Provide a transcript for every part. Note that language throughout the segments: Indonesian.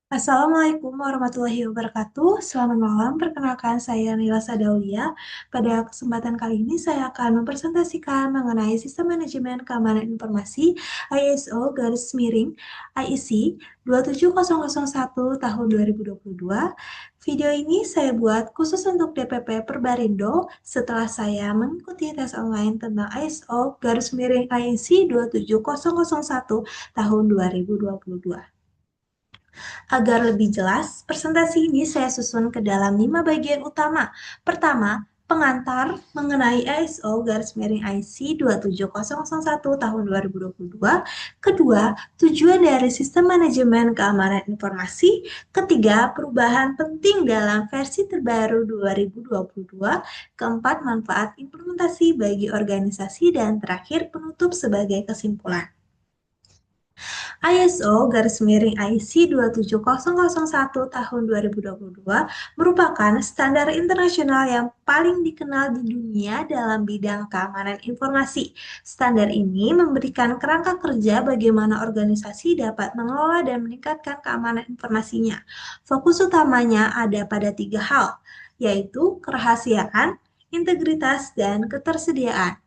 Assalamualaikum warahmatullahi wabarakatuh. Selamat malam, perkenalkan saya Nila Sadaulia. Pada kesempatan kali ini saya akan mempresentasikan mengenai Sistem Manajemen Keamanan Informasi ISO garis miring IEC 27001 tahun 2022. Video ini saya buat khusus untuk DPP Perbarindo setelah saya mengikuti tes online tentang ISO garis miring IEC 27001 tahun 2022. Agar lebih jelas, presentasi ini saya susun ke dalam 5 bagian utama. Pertama, pengantar mengenai ISO garis miring IC 27001 tahun 2022. Kedua, tujuan dari sistem manajemen keamanan informasi. Ketiga, perubahan penting dalam versi terbaru 2022. Keempat, manfaat implementasi bagi organisasi. Dan terakhir, penutup sebagai kesimpulan. ISO garis miring IC 27001 tahun 2022 merupakan standar internasional yang paling dikenal di dunia dalam bidang keamanan informasi. Standar ini memberikan kerangka kerja bagaimana organisasi dapat mengelola dan meningkatkan keamanan informasinya. Fokus utamanya ada pada tiga hal, yaitu kerahasiaan, integritas, dan ketersediaan.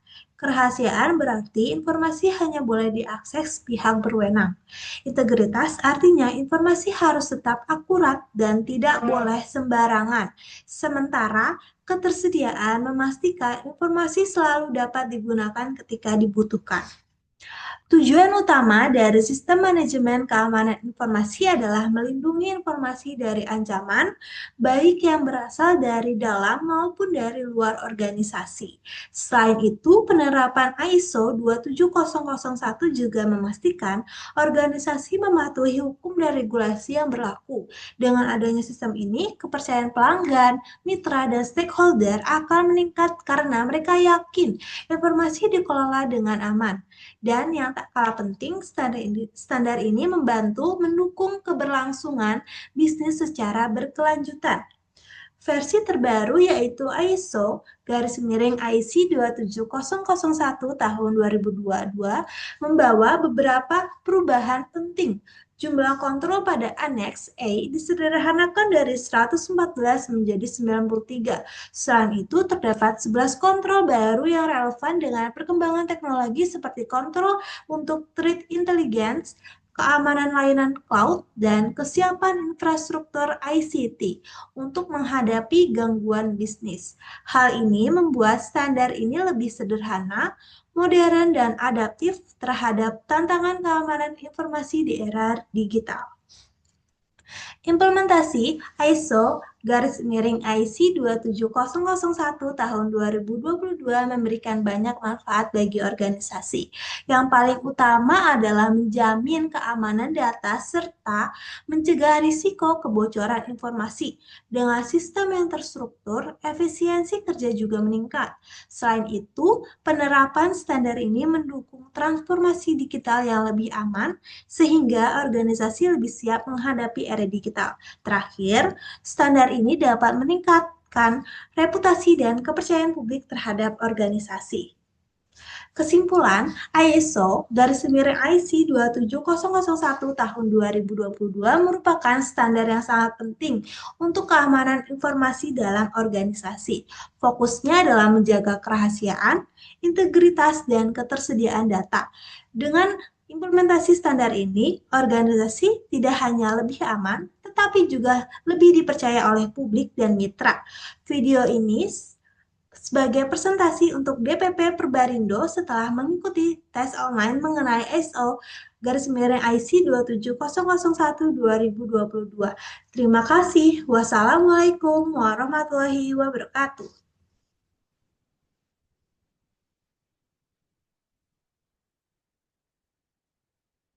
Kerahasiaan berarti informasi hanya boleh diakses pihak berwenang. Integritas artinya informasi harus tetap akurat dan tidak boleh sembarangan. Sementara ketersediaan memastikan informasi selalu dapat digunakan ketika dibutuhkan. Tujuan utama dari sistem manajemen keamanan informasi adalah melindungi informasi dari ancaman, baik yang berasal dari dalam maupun dari luar organisasi. Selain itu, penerapan ISO 27001 juga memastikan organisasi mematuhi hukum dan regulasi yang berlaku. Dengan adanya sistem ini, kepercayaan pelanggan, mitra, dan stakeholder akan meningkat karena mereka yakin informasi dikelola dengan aman. Dan yang tak kalah penting, standar ini membantu mendukung keberlangsungan bisnis secara berkelanjutan. Versi terbaru yaitu ISO garis miring IC 27001 tahun 2022 membawa beberapa perubahan penting. Jumlah kontrol pada Annex A disederhanakan dari 114 menjadi 93. Selain itu, terdapat 11 kontrol baru yang relevan dengan perkembangan teknologi seperti kontrol untuk threat intelligence, keamanan layanan cloud, dan kesiapan infrastruktur ICT untuk menghadapi gangguan bisnis. Hal ini membuat standar ini lebih sederhana, modern, dan adaptif terhadap tantangan keamanan informasi di era digital. Implementasi ISO garis miring IC 27001 tahun 2022 memberikan banyak manfaat bagi organisasi. Yang paling utama adalah menjamin keamanan data serta mencegah risiko kebocoran informasi. Dengan sistem yang terstruktur, efisiensi kerja juga meningkat. Selain itu, penerapan standar ini mendukung transformasi digital yang lebih aman sehingga organisasi lebih siap menghadapi era digital. Terakhir, standar ini dapat meningkatkan reputasi dan kepercayaan publik terhadap organisasi. Kesimpulan, ISO garis miring IC 27001 tahun 2022 merupakan standar yang sangat penting untuk keamanan informasi dalam organisasi. Fokusnya adalah menjaga kerahasiaan, integritas, dan ketersediaan data. Dengan implementasi standar ini, organisasi tidak hanya lebih aman, tetapi juga lebih dipercaya oleh publik dan mitra. Video ini sebagai presentasi untuk DPP Perbarindo setelah mengikuti tes online mengenai ISO garis miring IC 27001 2022. Terima kasih. Wassalamualaikum warahmatullahi wabarakatuh.